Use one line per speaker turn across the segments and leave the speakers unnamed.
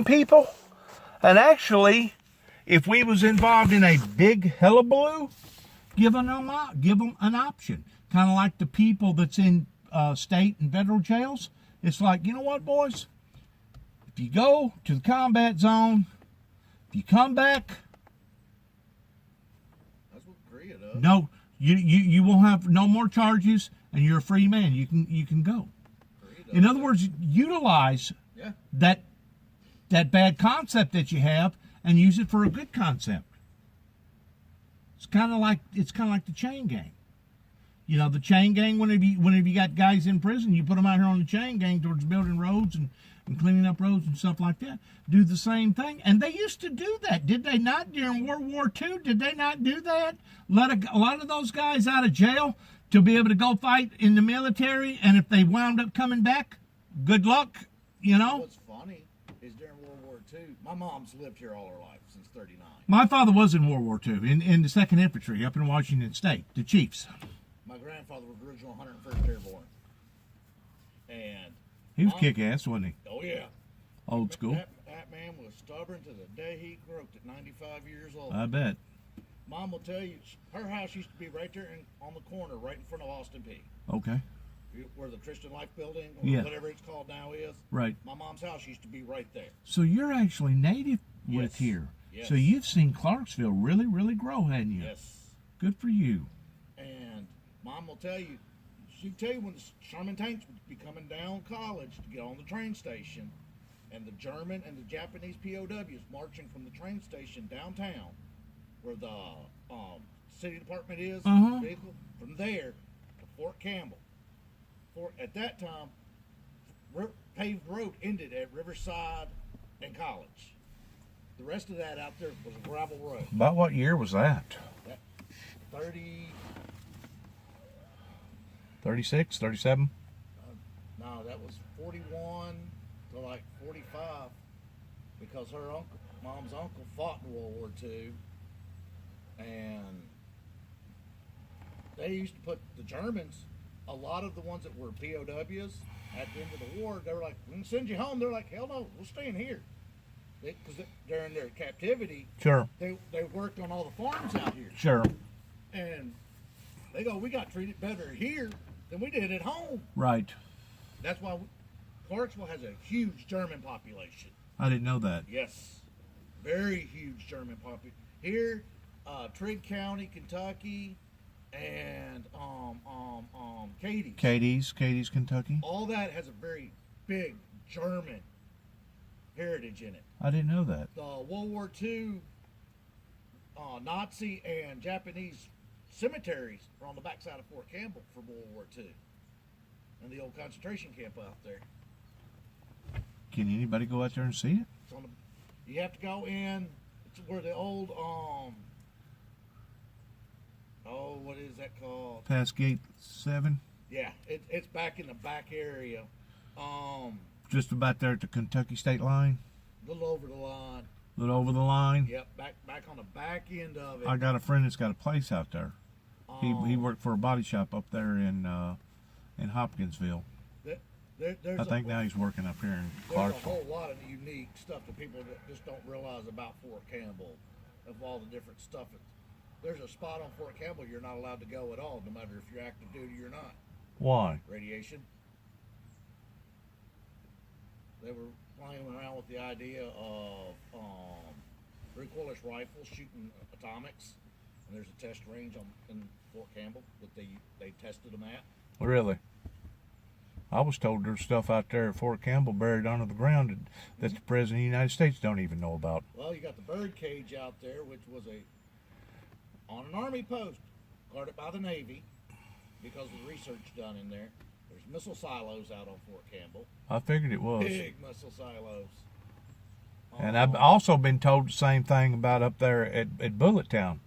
people. And actually, if we was involved in a big hullabaloo, give them an option. Kind of like the people that's in state and federal jails. It's like, you know what, boys? If you go to the combat zone, if you come back,
that's what Korea does.
No, you will have no more charges, and you're a free man. You can go. In other words, utilize that bad concept that you have and use it for a good concept. It's kind of like the chain gang. You know, the chain gang. Whenever you got guys in prison, you put them out here on the chain gang towards building roads and cleaning up roads and stuff like that. Do the same thing, and they used to do that, did they not? During World War II, did they not do that? Let a lot of those guys out of jail to be able to go fight in the military, and if they wound up coming back, good luck. You know.
What's funny is during World War II, my mom's lived here all her life since '39.
My father was in World War II in the 2nd Infantry up in Washington State, the Chiefs.
My grandfather was original 101st Airborne, and
he was kick-ass, wasn't he?
Oh yeah,
old school.
That man was stubborn to the day he croaked at 95 years old.
I bet.
Mom will tell you, her house used to be right there on the corner, right in front of Austin P.
Okay.
Where the Christian Life Building, or whatever it's called now is.
Right.
My mom's house used to be right there.
So you're actually native with here.
Yes.
So you've seen Clarksville really, really grow, hadn't you?
Yes.
Good for you.
And Mom will tell you, she'd tell you when the Sherman tanks would be coming down College to get on the train station, and the German and the Japanese POWs marching from the train station downtown, where the city department is, vehicle, from there to Fort Campbell. At that time, paved road ended at Riverside and College. The rest of that out there was a gravel road.
About what year was that? 36, 37?
No, that was 41 to like 45, because Mom's uncle fought in World War II, and they used to put the Germans, a lot of the ones that were POWs at the end of the war, they were like, "We can send you home." They're like, "Hell no, we'll stay in here." Because during their captivity, they worked on all the farms out here.
Sure.
And they go, "We got treated better here than we did at home."
Right.
That's why Clarksville has a huge German population.
I didn't know that.
Yes, very huge German population here. Trigg County, Kentucky, and
Cadiz, Kentucky.
All that has a very big German heritage in it.
I didn't know that.
The World War II Nazi and Japanese cemeteries are on the backside of Fort Campbell for World War II, and the old concentration camp out there.
Can anybody go out there and see it?
You have to go in. It's where the old what is that called?
Past Gate 7?
Yeah, it's back in the back area.
Just about there at the Kentucky state line?
A little over the line.
A little over the line?
Yep, back on the back end of it.
I got a friend that's got a place out there. He worked for a body shop up there in Hopkinsville. I think now he's working up here in Clarksville.
There's a whole lot of unique stuff that people just don't realize about Fort Campbell, of all the different stuff. There's a spot on Fort Campbell you're not allowed to go at all, no matter if you're active duty or not.
Why?
Radiation. They were playing around with the idea of recoilless rifles shooting atomics, and there's a test range in Fort Campbell that they tested them at.
Really? I was told there's stuff out there at Fort Campbell buried under the ground that the President of the United States don't even know about.
Well, you got the bird cage out there, which was on an Army post, guarded by the Navy, because of the research done in there. There's missile silos out on Fort Campbell.
I figured it was.
Big missile silos.
And I've also been told the same thing about up there at Bullet Town.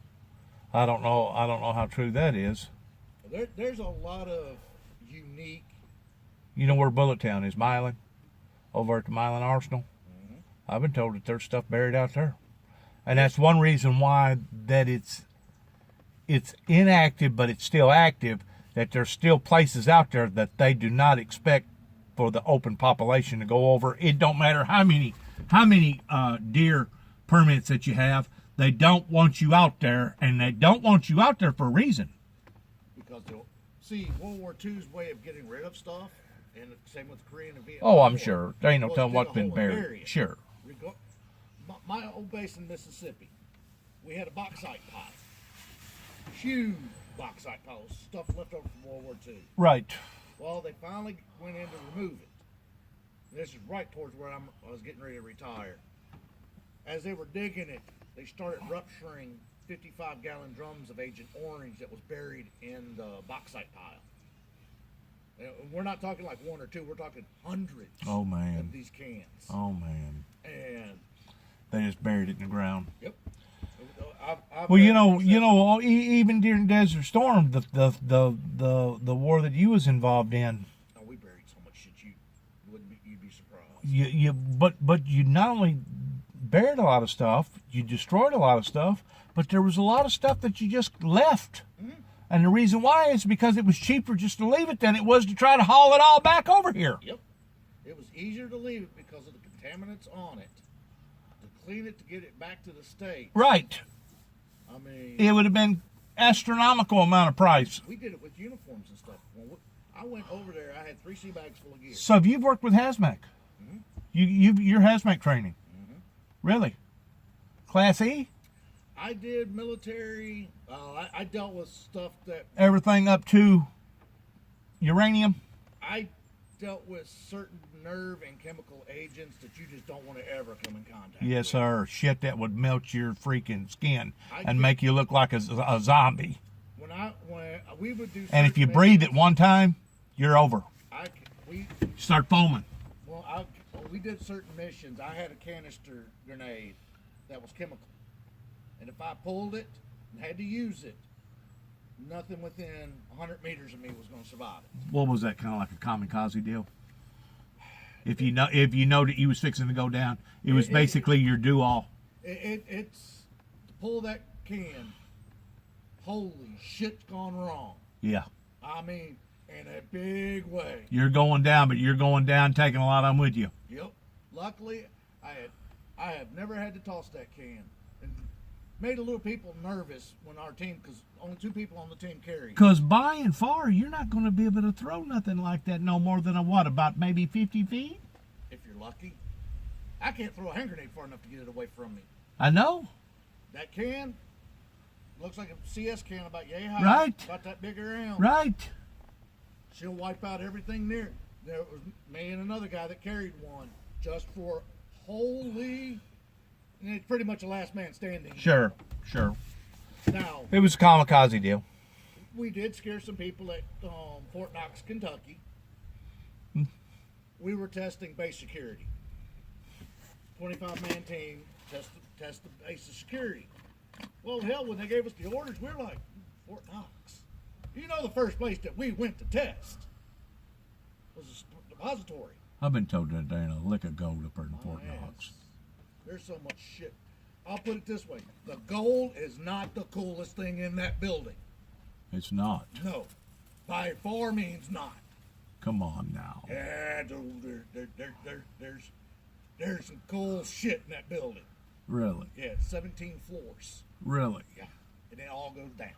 I don't know how true that is.
There's a lot of unique.
You know where Bullet Town is, Milan? Over at the Milan Arsenal?
Mm-hmm.
I've been told that there's stuff buried out there. And that's one reason why that it's inactive, but it's still active, that there's still places out there that they do not expect for the open population to go over. It don't matter how many how many deer permits that you have. They don't want you out there, and they don't want you out there for a reason.
Because they'll see World War II's way of getting rid of stuff, and the same with Korean and Vietnam.
Oh, I'm
War,
sure. There ain't no
was
telling
dig
what's
a
been
hole and
buried.
bury it.
Sure.
My old base in Mississippi, we had a bauxite pile. Huge bauxite pile, stuff left over from World War II.
Right.
Well, they finally went in to remove it. This is right towards where I was getting ready to retire. As they were digging it, they started rupturing 55-gallon drums of Agent Orange that was buried in the bauxite pile. And we're not talking like one or two, we're talking hundreds
Oh, man.
of these cans.
Oh, man.
And,
They just buried it in the ground.
yep. I've
Well,
read
even during Desert Storm, the war that you was involved in,
oh, we buried so much shit you'd be surprised.
but you not only buried a lot of stuff, you destroyed a lot of stuff, but there was a lot of stuff that you just left.
Mm-hmm.
And the reason why is because it was cheaper just to leave it than it was to try to haul it all back over here.
Yep. It was easier to leave it because of the contaminants on it. To clean it to get it back to the state.
Right.
I mean,
It would have been astronomical amount of price.
we did it with uniforms and stuff. When I went over there, I had 3 sea bags full of gear.
So you've worked with hazmat.
Mm-hmm.
You're hazmat training.
Mm-hmm.
Really? Class E?
I did military. I dealt with stuff that
Everything up to uranium?
I dealt with certain nerve and chemical agents that you just don't want to ever come in contact with.
Yes, sir. Shit that would melt your freaking skin
I
and
get-
make you look like a zombie.
When we would do,
And if you
certain
breathe at
missions,
one time, you're over.
we
Start foaming.
when we did certain missions. I had a canister grenade that was chemical, and if I pulled it and had to use it, nothing within 100 meters of me was going to survive it.
What was that, kind of like a kamikaze deal? If you know that you was fixing to go down, it was basically your do-all.
It's to pull that can. Holy shit's gone wrong.
Yeah.
I mean, in a big way.
You're going down, but you're going down taking a lot of them with you.
Yep. Luckily, I have never had to toss that can, and made a little people nervous when our team, because only 2 people on the team carried.
Because by and far, you're not going to be able to throw nothing like that no more than about maybe 50 feet?
If you're lucky, I can't throw a hand grenade far enough to get it away from me.
I know.
That can looks like a CS can about yay high,
Right.
about that big around.
Right.
She'll wipe out everything near. There was me and another guy that carried one just for holy. And it's pretty much a last man standing.
Sure.
Now,
It was a kamikaze deal.
we did scare some people at Fort Knox, Kentucky. We were testing base security. 25-man team test the base of security. Well, hell, when they gave us the orders, we were like, Fort Knox. You know, the first place that we went to test was a depository.
I've been told that there ain't a lick of gold up there in Fort
Yes.
Knox.
There's so much shit. I'll put it this way: the gold is not the coolest thing in that building.
It's not.
No, by far means not.
Come on now.
Yeah, there's some cool shit in that building.
Really?
Yeah, 17 floors.
Really?
Yeah, and it all goes down.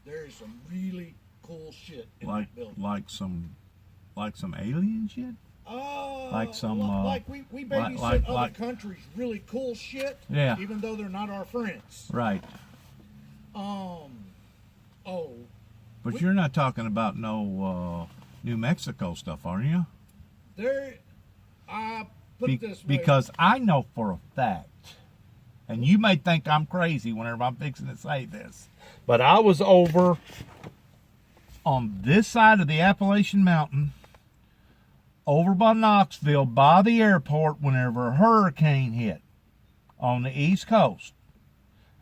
There is some really cool shit in
Like
that building.
like some alien shit? like some,
like we babysit
like-
other
like-
countries' really cool shit.
Yeah.
Even though they're not our friends.
Right.
Oh,
But you're not talking about no New Mexico stuff, are you?
there. I put it this way.
Because I know for a fact, and you may think I'm crazy whenever I'm fixing to say this, but I was over on this side of the Appalachian Mountain, over by Knoxville, by the airport, whenever a hurricane hit on the East Coast.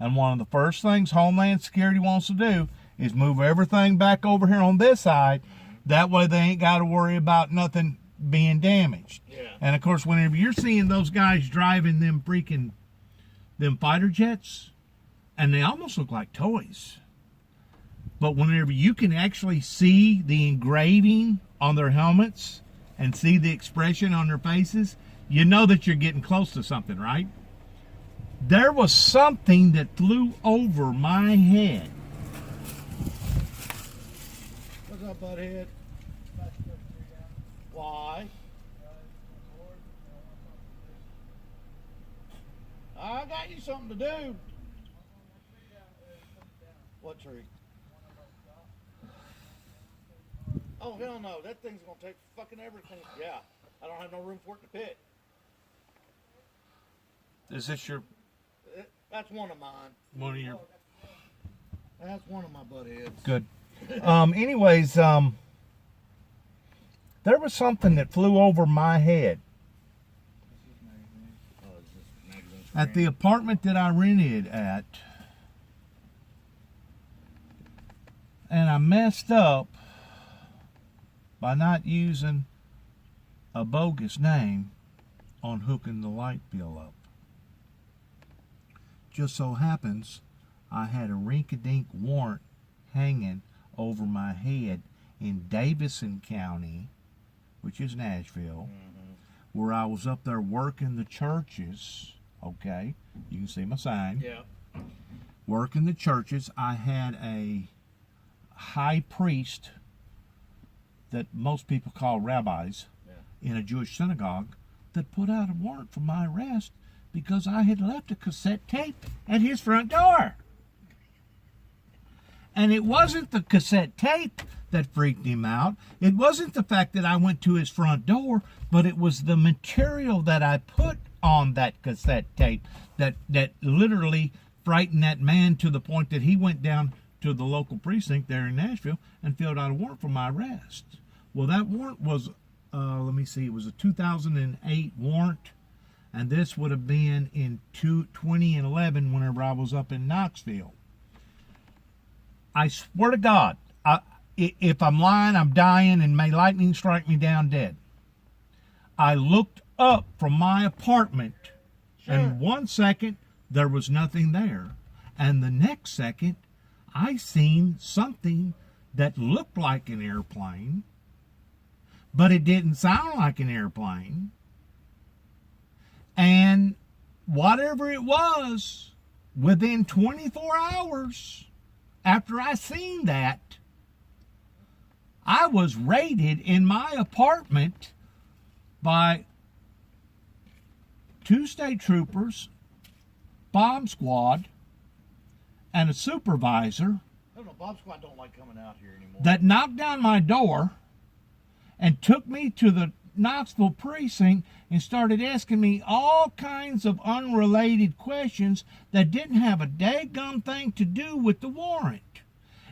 And one of the first things Homeland Security wants to do is move everything back over here on this side. That way they ain't got to worry about nothing being damaged.
Yeah.
And of course, whenever you're seeing those guys driving them fighter jets, and they almost look like toys. But whenever you can actually see the engraving on their helmets and see the expression on their faces, you know that you're getting close to something, right? There was something that flew over my head.
What's up, butthead? Why? I got you something to do. What tree? Oh, hell no. That thing's going to take fucking everything. Yeah. I don't have no room for it in the pit.
Is this your
That's one of mine.
one of your
That's one of my butt heads.
good? Anyways, there was something that flew over my head at the apartment that I rented at, and I messed up by not using a bogus name on hooking the light bill up. Just so happens I had a rink-a-dink warrant hanging over my head in Davison County, which is Nashville, where I was up there working the churches. Okay, you can see my sign.
Yeah.
Working the churches. I had a high priest that most people call rabbis in a Jewish synagogue that put out a warrant for my arrest because I had left a cassette tape at his front door. And it wasn't the cassette tape that freaked him out. It wasn't the fact that I went to his front door, but it was the material that I put on that cassette tape that literally frightened that man to the point that he went down to the local precinct there in Nashville and filled out a warrant for my arrest. Well, that warrant was, let me see, it was a 2008 warrant, and this would have been in 2011 whenever I was up in Knoxville. I swear to God, if I'm lying, I'm dying, and may lightning strike me down dead. I looked up from my apartment, and 1 second, there was nothing there. And the next second, I seen something that looked like an airplane, but it didn't sound like an airplane. And whatever it was, within 24 hours after I seen that, I was raided in my apartment by 2 state troopers, bomb squad, and a supervisor.
I don't know, Bob Squad don't like coming out here anymore.
That knocked down my door and took me to the Knoxville precinct and started asking me all kinds of unrelated questions that didn't have a daggum thing to do with the warrant.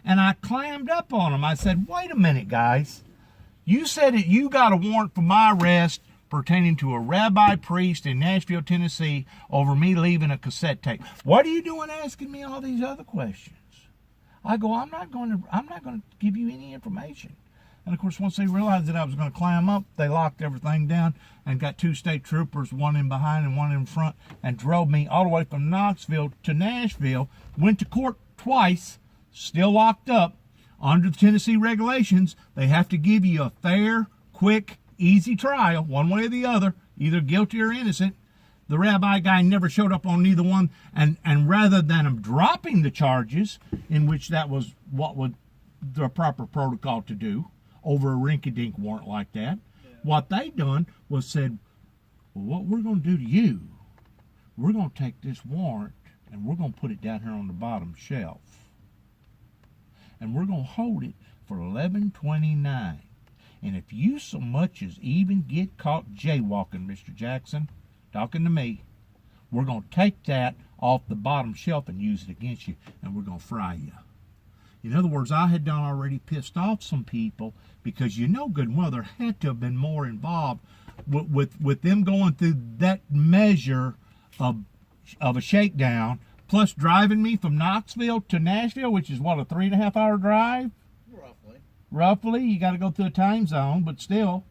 And I clammed up on them. I said, wait a minute, guys. You said that you got a warrant for my arrest pertaining to a rabbi priest in Nashville, Tennessee, over me leaving a cassette tape. What are you doing asking me all these other questions? I go, I'm not going to give you any information. And of course, once they realized that I was going to climb up, they locked everything down and got 2 state troopers, one in behind and one in front, and drove me all the way from Knoxville to Nashville. Went to court twice, still locked up. Under the Tennessee regulations, they have to give you a fair, quick, easy trial, one way or the other, either guilty or innocent. The rabbi guy never showed up on neither one, and rather than him dropping the charges, in which that was what would the proper protocol to do over a rinky-dink warrant like that, what they done was said, well, what we're going to do to you, we're going to take this warrant and we're going to put it down here on the bottom shelf, and we're going to hold it for $11.29. And if you so much as even get caught jaywalking, Mr. Jackson, talking to me, we're going to take that off the bottom shelf and use it against you, and we're going to fry you. In other words, I had done already pissed off some people, because you know good and well there had to have been more involved with them going through that measure of a shakedown, plus driving me from Knoxville to Nashville, which is what, a 3.5 hour drive? Roughly, you got to go through a time zone, but still,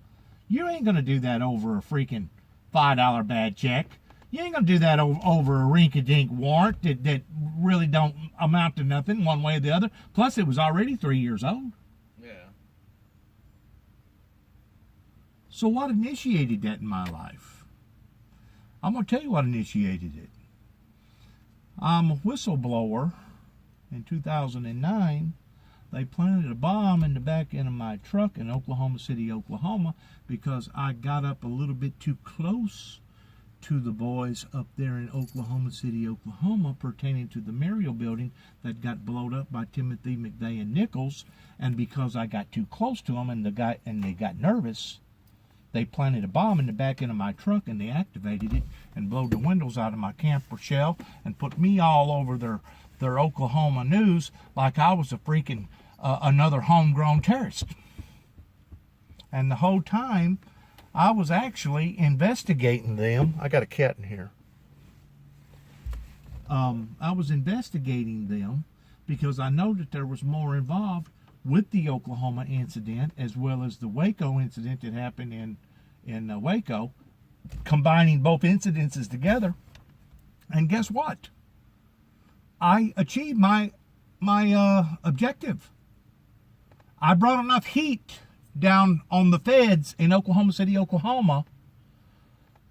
you ain't going to do that over a freaking $5 bad check. You ain't going to do that over a rink-a-dink warrant that really don't amount to nothing one way or the other. Plus, it was already 3 years old.
Yeah.
So what initiated that in my life? I'm going to tell you what initiated it. I'm a whistleblower. In 2009, they planted a bomb in the back end of my truck in Oklahoma City, Oklahoma, because I got up a little bit too close to the boys up there in Oklahoma City, Oklahoma, pertaining to the Memorial building that got blown up by Timothy McVeigh and Nichols. And because I got too close to them and they got nervous, they planted a bomb in the back end of my truck, and they activated it and blew the windows out of my camper shell and put me all over their Oklahoma news like I was a freaking another homegrown terrorist. And the whole time I was actually investigating them. I got a cat in here. I was investigating them because I know that there was more involved with the Oklahoma incident as well as the Waco incident that happened in Waco, combining both incidences together. And guess what? I achieved my objective. I brought enough heat down on the feds in Oklahoma City, Oklahoma,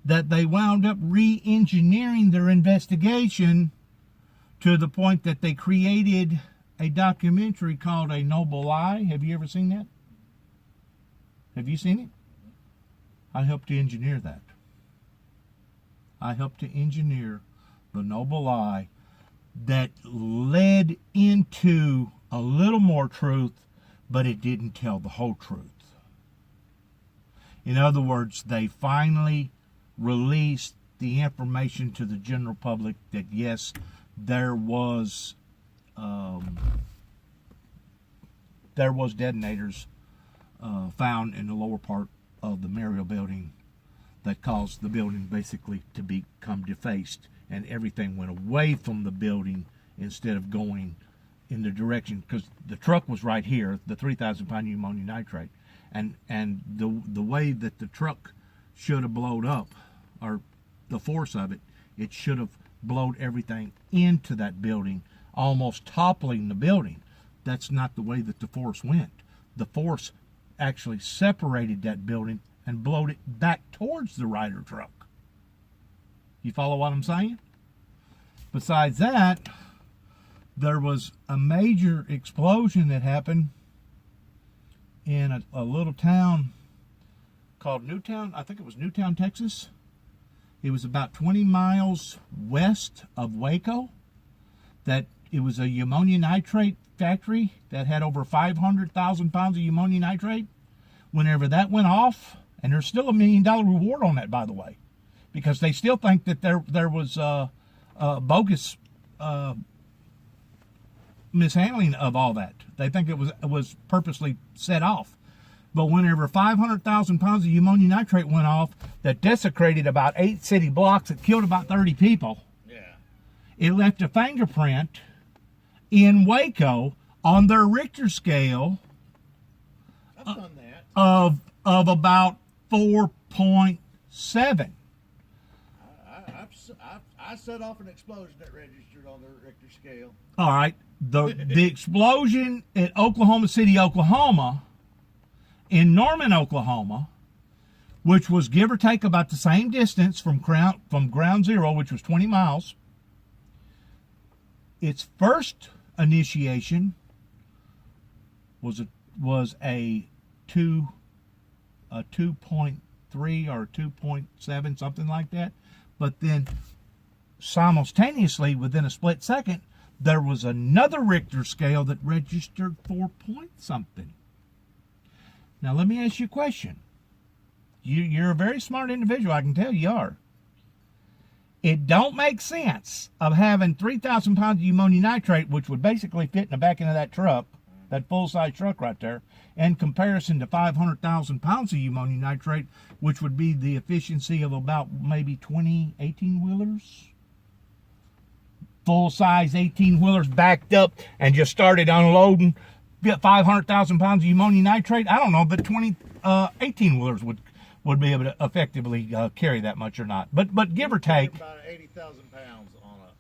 that they wound up re-engineering their investigation to the point that they created a documentary called A Noble Lie. Have you ever seen that? Have you seen it? I helped to engineer that. I helped to engineer The Noble Lie that led into a little more truth, but it didn't tell the whole truth. In other words, they finally released the information to the general public that yes, there was detonators found in the lower part of the Memorial building that caused the building basically to become defaced, and everything went away from the building instead of going in the direction, because the truck was right here, the 3,000-pound ammonium nitrate, and the way that the truck should have blowed up, or the force of it, it should have blowed everything into that building, almost toppling the building. That's not the way that the force went. The force actually separated that building and blowed it back towards the Ryder truck. You follow what I'm saying? Besides that, there was a major explosion that happened in a little town called Newtown. I think it was Newtown, Texas. It was about 20 miles west of Waco. That it was a ammonia nitrate factory that had over 500,000 pounds of ammonia nitrate. Whenever that went off, and there's still $1 million reward on that, by the way, because they still think that there was bogus mishandling of all that. They think it was purposely set off. But whenever 500,000 pounds of ammonia nitrate went off, that desecrated about 8 city blocks, it killed about 30 people.
Yeah.
It left a fingerprint in Waco on their Richter scale.
I've done that.
Of about 4.7.
I set off an explosion that registered on the Richter scale.
All right. The explosion at Oklahoma City, Oklahoma, in Norman, Oklahoma, which was give or take about the same distance from ground zero, which was 20 miles. Its first initiation was a 2.3 or 2.7, something like that. But then simultaneously, within a split second, there was another Richter scale that registered 4 point something. Now, let me ask you a question. You're a very smart individual, I can tell you are. It don't make sense of having 3,000 pounds of ammonium nitrate, which would basically fit in the back end of that truck, that full-size truck right there, in comparison to 500,000 pounds of ammonium nitrate, which would be the efficiency of about maybe 20 18-wheelers. Full-size 18-wheelers backed up and just started unloading. Get 500,000 pounds of ammonium nitrate. I don't know, but 20 18-wheelers would be able to effectively carry that much or not. But give or take.
About 80,000 pounds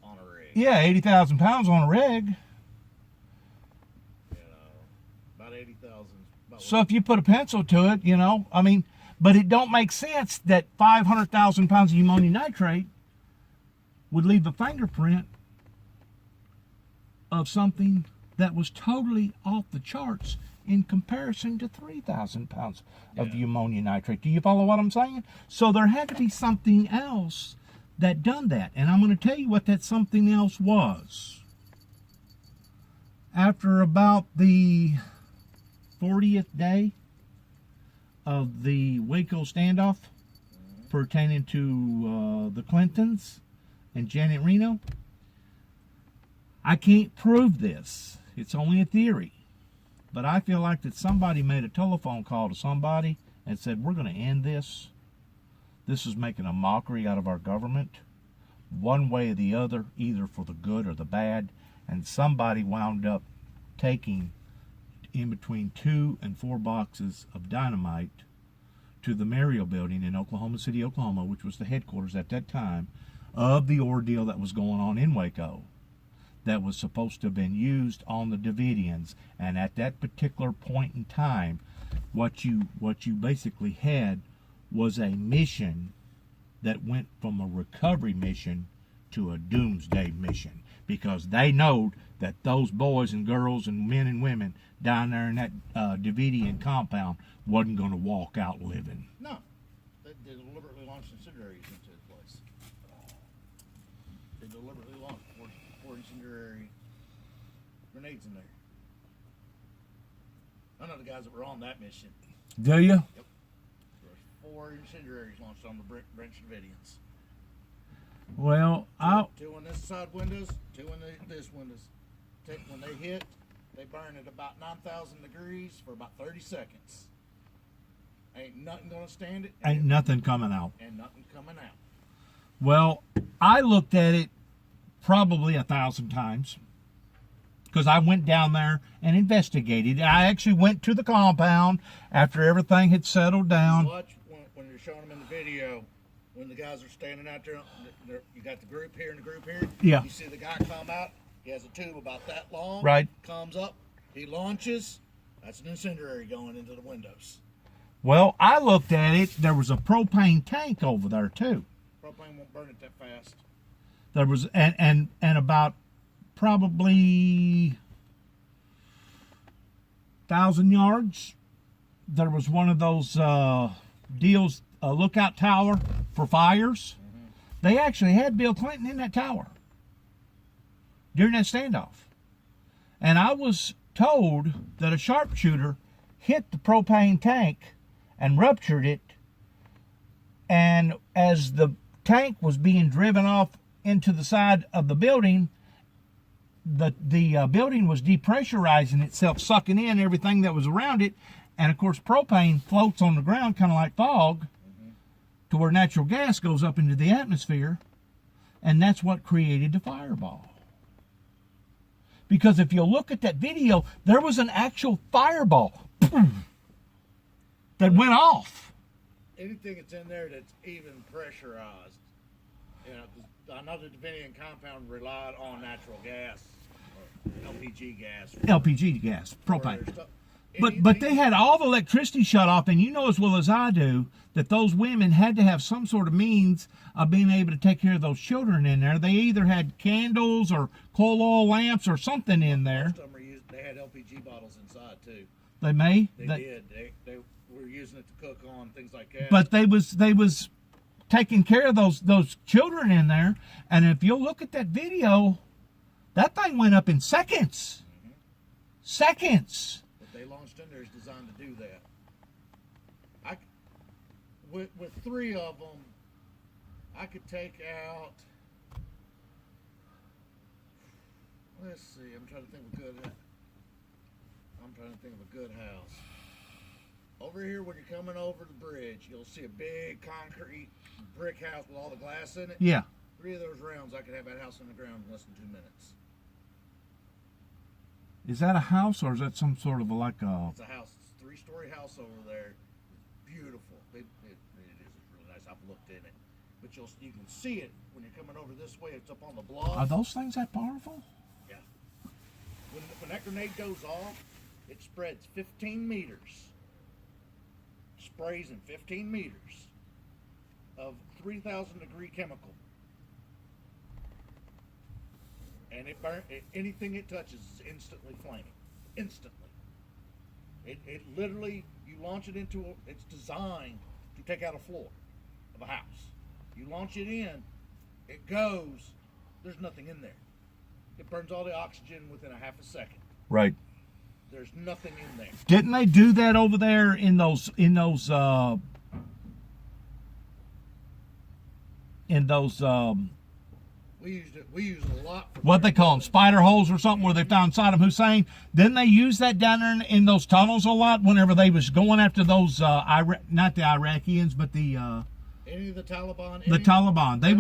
on a rig.
Yeah, 80,000 pounds on a rig.
About 80,000.
So if you put a pencil to it, I mean, But it don't make sense that 500,000 pounds of ammonium nitrate would leave a fingerprint of something that was totally off the charts in comparison to 3,000 pounds of the ammonium nitrate. Do you follow what I'm saying? So there had to be something else that done that. And I'm going to tell you what that something else was. After about the 40th day of the Waco standoff pertaining to the Clintons and Janet Reno, I can't prove this. It's only a theory. But I feel like that somebody made a telephone call to somebody and said, we're going to end this. This is making a mockery out of our government, one way or the other, either for the good or the bad. And somebody wound up taking in between 2 and 4 boxes of dynamite to the Mario building in Oklahoma City, Oklahoma, which was the headquarters at that time of the ordeal that was going on in Waco, that was supposed to have been used on the Davidians. And at that particular point in time, what you basically had was a mission that went from a recovery mission to a doomsday mission, because they know that those boys and girls and men and women down there in that Davidian compound wasn't going to walk out living.
No, they deliberately launched incendiaries into the place. They deliberately launched four incendiary grenades in there. I know the guys that were on that mission.
Do you?
Yep. There were 4 incendiaries launched on the Branch Davidians.
Well,
two on this side windows, 2 on this windows. When they hit, they burn at about 9,000 degrees for about 30 seconds. Ain't nothing gonna stand it.
ain't nothing coming out.
And nothing coming out.
Well, I looked at it probably 1,000 times, because I went down there and investigated. I actually went to the compound after everything had settled down.
Watch when you're showing them in the video, when the guys are standing out there, you got the group here and the group here.
Yeah.
You see the guy come out. He has a tube about that long.
Right.
Comes up. He launches. That's an incendiary going into the windows.
Well, I looked at it. There was a propane tank over there too.
Propane won't burn it that fast.
There was and about probably 1,000 yards. There was one of those deals, a lookout tower for fires. Mm-hmm. They actually had Bill Clinton in that tower during that standoff. And I was told that a sharpshooter hit the propane tank and ruptured it. And as the tank was being driven off into the side of the building, the building was depressurizing itself, sucking in everything that was around it. And of course, propane floats on the ground kind of like fog, to where natural gas goes up into the atmosphere. And that's what created the fireball. Because if you look at that video, there was an actual fireball that went off.
Anything that's in there that's even pressurized, you know, 'cause I know the Davidian compound relied on natural gas, or LPG gas.
LPG gas, propane. But they had all the electricity shut off, and you know as well as I do that those women had to have some sort of means of being able to take care of those children in there. They either had candles or coal oil lamps or something in there.
Most of them they had LPG bottles inside too.
They may.
They did. They were using it to cook on, things like that.
But they was taking care of those children in there. And if you'll look at that video, that thing went up in seconds. Mm-hmm. Seconds.
They launched in there is designed to do that. With 3 of them, I could take out. Let's see. I'm trying to think of a good house. Over here, when you're coming over the bridge, you'll see a big concrete brick house with all the glass in it.
Yeah.
3 of those rounds, I could have that house on the ground in less than 2 minutes.
Is that a house, or is that some sort of like a...
It's a house. It's a 3-story house over there. Beautiful. It is really nice. I've looked in it. But you can see it when you're coming over this way. It's up on the bluff.
Are those things that powerful?
Yeah. When that grenade goes off, it spreads 15 meters. sprays in 15 meters of 3,000 degree chemical, and anything it touches is instantly flaming. Instantly. It literally, you launch it into it's designed to take out a floor of a house. You launch it in, it goes, there's nothing in there. It burns all the oxygen within a half a second.
Right.
There's nothing in there.
Didn't they do that over there in those
We used it a lot.
what they call them, spider holes or something, where they found Saddam Hussein? Didn't they use that down there in those tunnels a lot whenever they was going after those not the Iraqians, but the
Any of the Taliban.
Taliban. They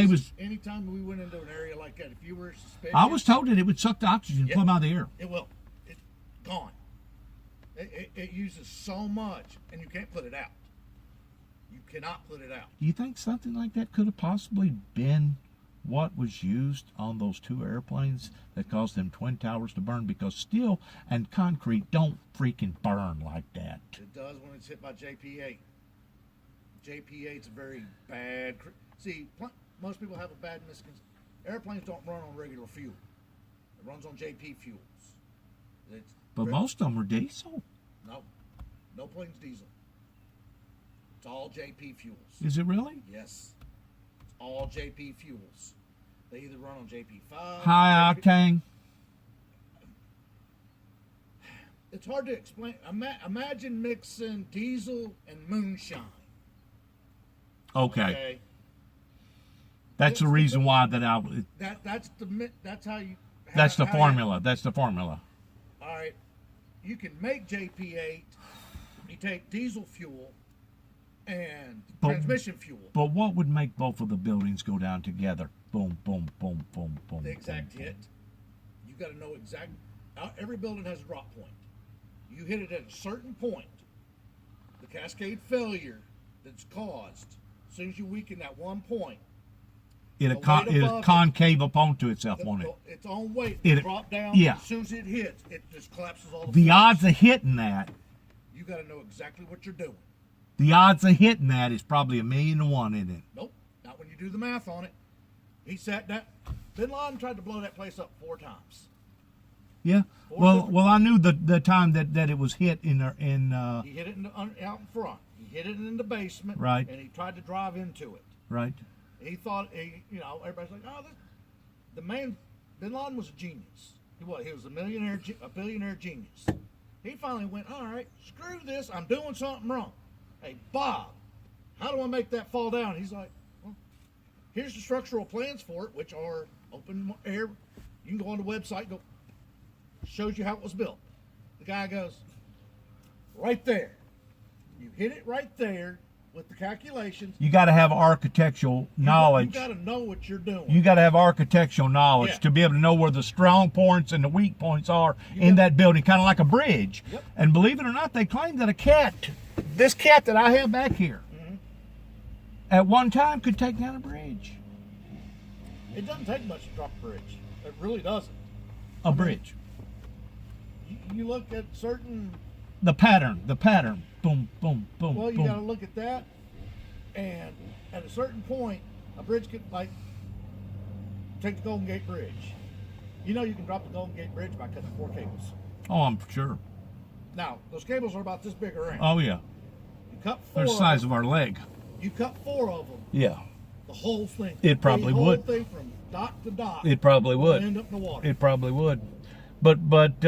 was.
Anytime we went into an area like that, if you were suspicious,
I was told that it would suck the oxygen
Yeah.
from out of the air.
it will. It's gone. It uses so much, and you can't put it out. You cannot put it out.
Do you think something like that could have possibly been what was used on those two airplanes that caused them twin towers to burn? Because steel and concrete don't freaking burn like that.
It does when it's hit by JP8. JP8's a very bad. See, most people have a bad misconception. Airplanes don't run on regular fuel. It runs on JP fuels.
But most of them are diesel.
No plane's diesel. It's all JP fuels.
Is it really?
Yes. It's all JP fuels. They either run on JP5.
High octane.
It's hard to explain. Imagine mixing diesel and moonshine.
Okay. That's the reason why
That's how you.
That's the
how
formula. That's the formula.
All right. You can make JP8. You take diesel fuel and transmission fuel.
But what would make both of the buildings go down together? Boom, boom, boom, boom, boom.
The exact
boom,
hit. You got to know exact. Every building has a drop point. You hit it at a certain point. The cascade failure that's caused, as soon as you weaken that one point,
It'll
the weight above
concave up onto itself, won't it?
its own weight
It-
drop down.
yeah.
As soon as it hits, it just collapses all the
The
force.
odds of hitting that,
You got to know exactly what you're doing.
the odds of hitting that is probably 1,000,000 to 1, isn't it?
Nope, not when you do the math on it. He sat down. Bin Laden tried to blow that place up 4 times.
Yeah.
Or
Well, I knew the time that it was hit in
He hit it out in front. He hit it in the basement.
Right.
And he tried to drive into it.
right.
He thought, everybody's like, oh, the man, Bin Laden was a genius. He was a billionaire genius. He finally went, all right, screw this. I'm doing something wrong. Hey, Bob, how do I make that fall down? He's like, well, here's the structural plans for it, which are open air. You can go on the website, shows you how it was built. The guy goes, right there. You hit it right there with the calculations.
You got to have architectural knowledge.
You got to know what you're doing.
You got to have architectural knowledge
Yeah.
to be able to know where the strong points and the weak points are in that building, kind of like a bridge.
Yep.
And believe it or not, they claim that this cat that I have back here, at one time could take down a bridge.
It doesn't take much to drop a bridge. It really doesn't.
A bridge.
You look at certain.
The pattern. Boom, boom, boom,
Well, you
boom.
got to look at that, and at a certain point, a bridge could take the Golden Gate Bridge. You know you can drop the Golden Gate Bridge by cutting 4 cables.
Oh, I'm sure.
Now those cables are about this big around.
Oh, yeah.
You cut 4.
They're the size of our leg.
You cut 4 of them.
Yeah.
The whole thing.
It probably
the whole
would.
thing from dock to dock.
It probably
will
would.
end up in the water.
It probably would. But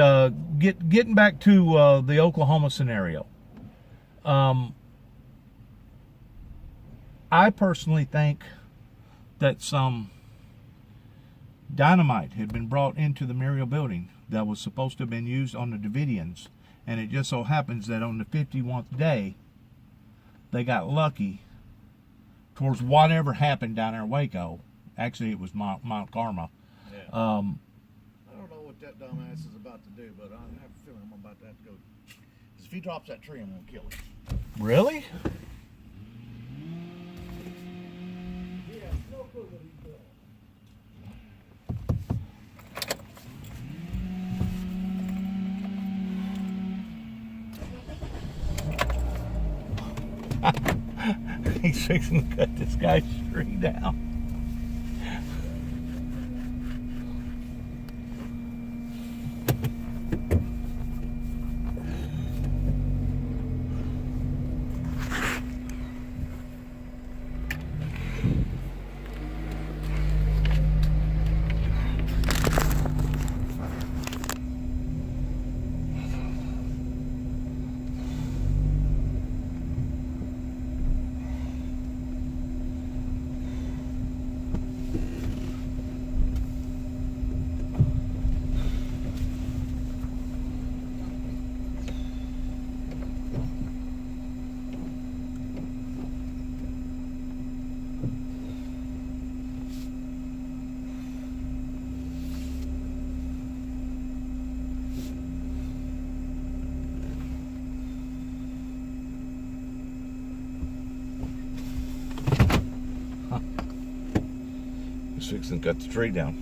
getting back to the Oklahoma scenario, I personally think that some dynamite had been brought into the Muriel building that was supposed to have been used on the Davidians, and it just so happens that on the 51st day, they got lucky towards whatever happened down there in Waco. Actually, it was Mount Carmel.
Yeah. I don't know what that dumbass is about to do, but I have a feeling I'm about to have to go. Because if he drops that tree, I'm going to kill him.
Really?
Yeah, no clue what he's doing.
He's fixing to cut this guy's tree down. He's fixing to cut the tree down.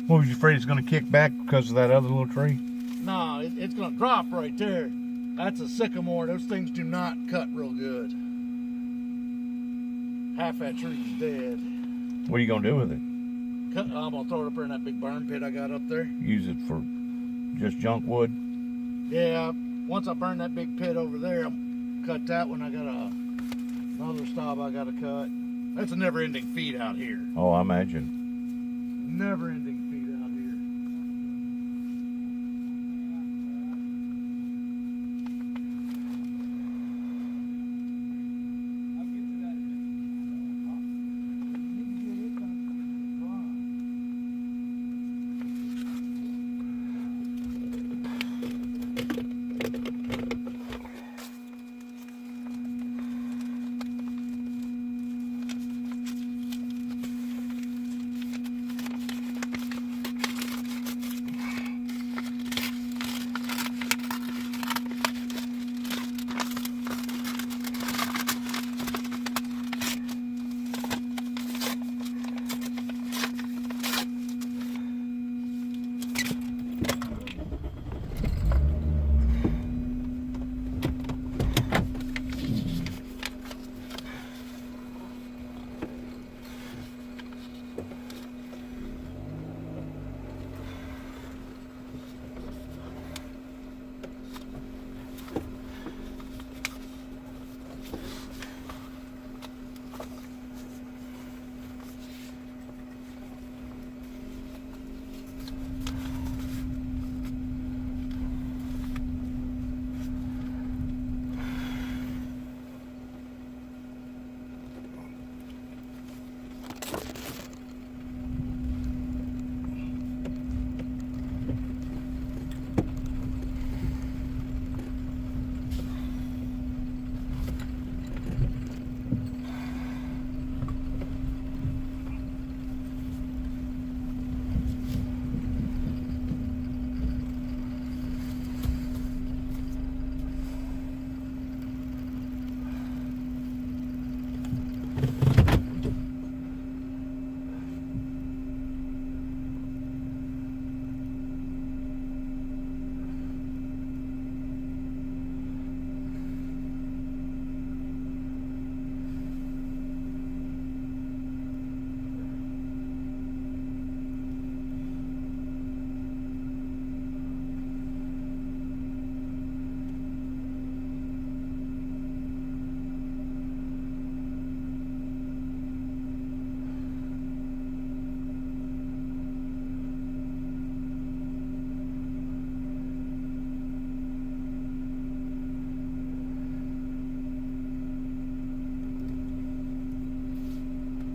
What, was you afraid it's going to kick back because of that other little tree?
No, it's going to drop right there. That's a sycamore. Those things do not cut real good. Half that tree's dead.
What are you going to do with it?
I'm going to throw it up there in that big burn pit I got up there.
Use it for just junk wood?
Yeah, once I burn that big pit over there, I'll cut that one. I got another stub I got to cut. That's a never-ending feed out here.
Oh, I imagine.
Never-ending feed out here.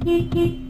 Bye.